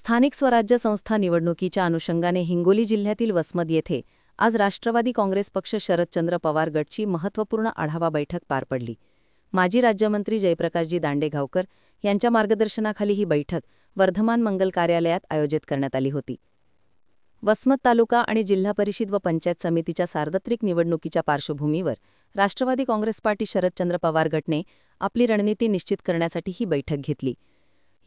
स्थानिक स्वराज्य संस्था निवडणुकीच्या अनुषंगाने हिंगोली जिल्ह्यातील वसमत येथे आज राष्ट्रवादी काँग्रेस पक्ष शरदचंद्र पवार गटची महत्त्वपूर्ण आढावा बैठक पार पडली। माजी राज्यमंत्री जयप्रकाशजी दांडेगावकर यांच्या मार्गदर्शनाखाली ही बैठक वर्धमान मंगल कार्यालयात आयोजित करण्यात आली होती। वसमत तालुका आणि जिल्हा परिषद व पंचायत समितीच्या सार्वत्रिक निवडणुकीच्या पार्श्वभूमीवर राष्ट्रवादी काँग्रेस पार्टी शरदचंद्र पवार गटने आपली रणनीती निश्चित करण्यासाठी ही बैठक घेतली।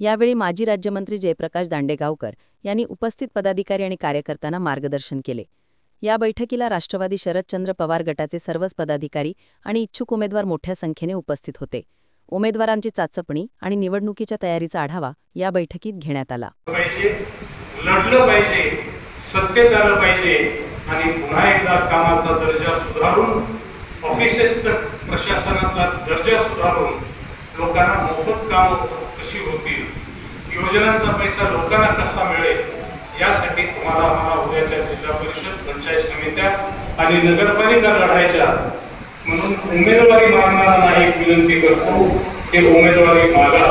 यावेळी माजी राज्यमंत्री जयप्रकाश दांडेगावकर यांनी उपस्थित पदाधिकारी आणि कार्यकर्त्यांना मार्गदर्शन केले। या बैठकीला राष्ट्रवादी शरदचंद्र पवार गटाचे सर्वच पदाधिकारी आणि इच्छुक उमेदवार मोठ्या संख्येने उपस्थित होते। उमेदवारांची चाचपणी आणि निवडणुकीच्या तयारीचा आढावा या बैठकीत घेण्यात आला। लढलं पाहिजे, सत्तेत आलं पाहिजे आणि पुन्हा एकदा कामाचा दर्जा सुधारून, ऑफिसेसचा प्रशासनाचा दर्जा सुधारून लोकांना मोफत काम कशी होतील, योजनांचा पैसा लोकांना कसा मिळेल, यासाठी तुम्हाला आम्हाला उद्याच्या जिल्हा परिषद, पंचायत समित्या आणि नगरपालिका लढायच्या। म्हणून उमेदवारी मागणारा एक विनंती करतो की उमेदवारी मागा।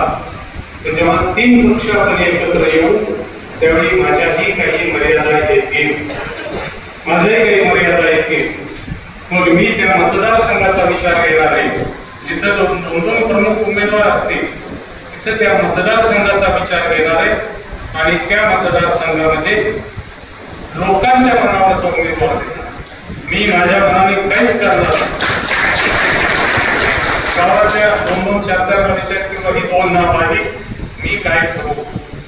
जेव्हा तीन पक्ष आपण एकत्र येऊ त्यावेळी माझ्याही काही मर्यादा येतील, मग मी त्या मतदारसंघाचा विचार केला नाही। जिथे दोन प्रमुख उमेदवार असतील तिथे त्या मतदारसंघाचा विचार केला आहे आणि त्या मतदारसंघामध्ये लोकांच्या मनावरचा उमेदवार मी माझ्या मनाने काहीच करणार। गावाच्या दोन चार गाडीच्या किंवा ही दोन नाव आहे, मी काय करू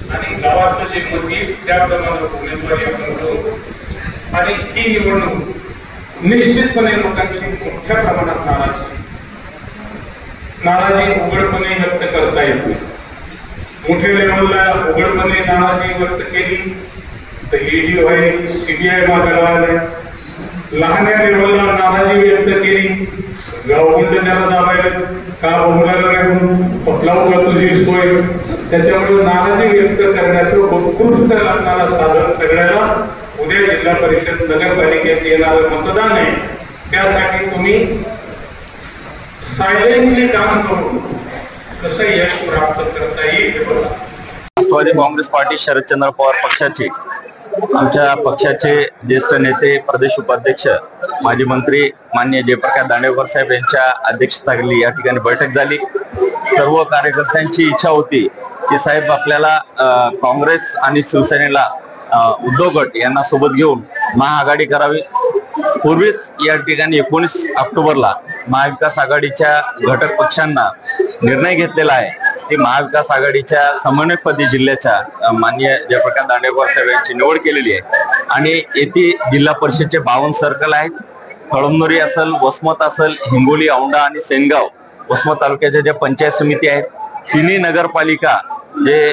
आणि गावातलं जे मत येईल त्याप्रमाणे उमेदवारी आपण करू आणि ही निवडणूक निश्चितपणे लोकांची मोठ्या प्रमाणात नाराजी उघडपणे व्यक्त करता येते। मोठ्या लेवलला उघडपणे नाराजी व्यक्त केली तर ईडी होईल, सीबीआय मागायला आले। लहान्या लेवलला नाराजी व्यक्त केली, गावगुंड त्याला दाबायला का बोलायला नाही, लावू तुझी सोय। त्याच्यामुळे नाराजी व्यक्त करण्याचं उत्कृष्ट लागणारा साधन सगळ्याला उद्या जिल्हा परिषद नगरपालिकेत येणारं मतदान आहे। त्यासाठी तुम्ही सायलेंटली काम करून कसं यश प्राप्त करता येईल हे बघा। राष्ट्रवादी काँग्रेस पार्टी शरदचंद्र पवार पक्षाचे आमच्या पक्षाचे ज्येष्ठ नेते, प्रदेश उपाध्यक्ष, माजी मंत्री माननीय जयप्रकाश दांडेगावकर साहेब यांच्या अध्यक्षतेखाली या ठिकाणी बैठक झाली। सर्व कार्यकर्त्यांची इच्छा होती की साहेब आपल्याला काँग्रेस आणि शिवसेनेला उद्धव गट यांना सोबत घेऊन महाआघाडी करावी। पूर्वीच या ठिकाणी 19 ऑक्टोबरला महाविकास आघाडीच्या घटक पक्षांना निर्णय घेतलेला आहे की महाविकास आघाडीच्या समन्वयकपदी जिल्ह्याच्या माननीय जयप्रकाश दांडेगावकर साहेब यांची निवड केलेली आहे आणि येथे जिल्हा परिषदचे 52 सर्कल आहेत। कळमनुरी असेल, वसमत असेल, हिंगोली, औंढा आणि सेनगाव वसमत तालुक्याच्या ज्या पंचायत समिती आहेत, तिन्ही नगरपालिका जे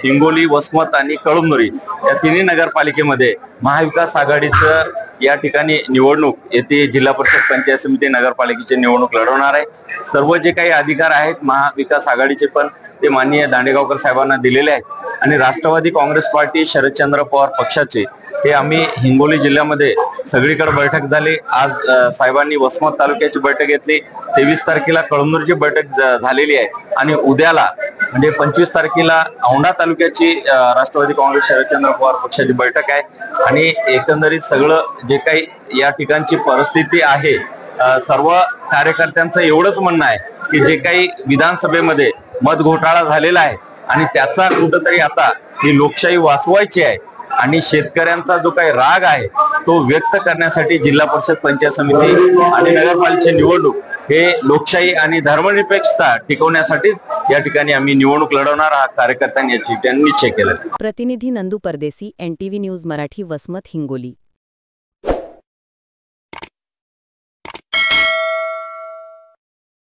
हिंगोली, वसमत आणि कळमनुरी या तिन्ही नगरपालिकेमध्ये महाविकास आघाडीचं या ठिकाणी निवडणूक येथे जिल्हा परिषद, पंचायत समिती, नगरपालिकेची निवडणूक लढवणार आहे। सर्व जे काही अधिकार आहेत महाविकास आघाडीचे पण ते माननीय दांडेगावकर साहेबांना दिलेले आहेत आणि राष्ट्रवादी काँग्रेस पार्टी शरदचंद्र पवार पक्षाचे हे आम्ही हिंगोली जिल्ह्यामध्ये सगळीकडे बैठक झाली। आज साहेबांनी वसमत तालुक्याची बैठक घेतली, 23 तारखेला कळमनुरीची बैठक झालेली आहे आणि उद्याला म्हणजे 25 तारखेला औंढा तालुक्याची राष्ट्रवादी काँग्रेस शरदचंद्र पवार पक्षाची बैठक आहे आणि एकंदरीत सगळं जे काही या ठिकाणची परिस्थिती आहे, सर्व कार्यकर्त्यांचं एवढंच म्हणणं आहे की जे काही विधानसभेमध्ये मत घोटाळा झालेला आहे आणि त्याचा कुठंतरी आता ही लोकशाही वाचवायची आहे आणि शेतकऱ्यांचा जो काही राग आहे तो व्यक्त करण्यासाठी जिल्हा परिषद, पंचायत समिती आणि नगरपालिकेची निवडणूक हे लोकशाही आणि धर्मनिरपेक्षता टिकवण्यासाठीच या ठिकाणी आम्ही निवडणूक लढवणार आहात कार्यकर्त्यांनी याची निश्चय केला। प्रतिनिधी नंदू परदेसी, NTV न्यूज मराठी, वसमत, हिंगोली।